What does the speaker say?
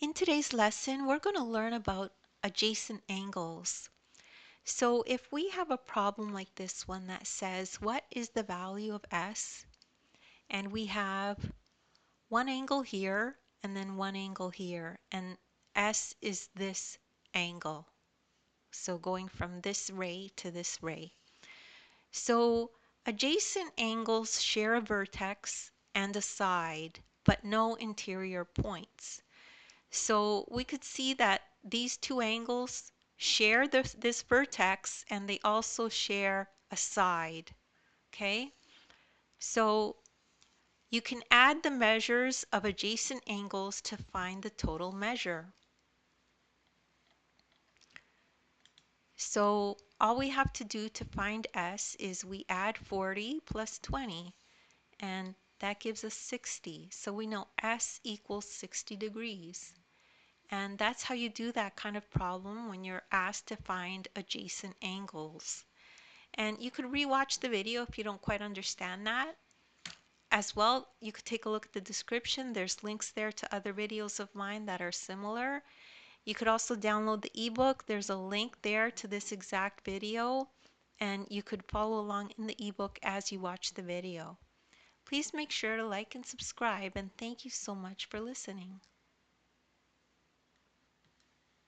In today's lesson, we're going to learn about adjacent angles. So if we have a problem like this one that says, what is the value of S? And we have one angle here and then one angle here, and S is this angle. So going from this ray to this ray. So adjacent angles share a vertex and a side, but no interior points. So we could see that these two angles share this vertex and they also share a side. Okay, so you can add the measures of adjacent angles to find the total measure. So all we have to do to find S is we add 40 plus 20, and that gives us 60. So we know S equals 60 degrees. And that's how you do that kind of problem when you're asked to find adjacent angles. And you could rewatch the video if you don't quite understand that. As well, you could take a look at the description. There's links there to other videos of mine that are similar. You could also download the ebook. There's a link there to this exact video, and you could follow along in the ebook as you watch the video. Please make sure to like and subscribe, and thank you so much for listening.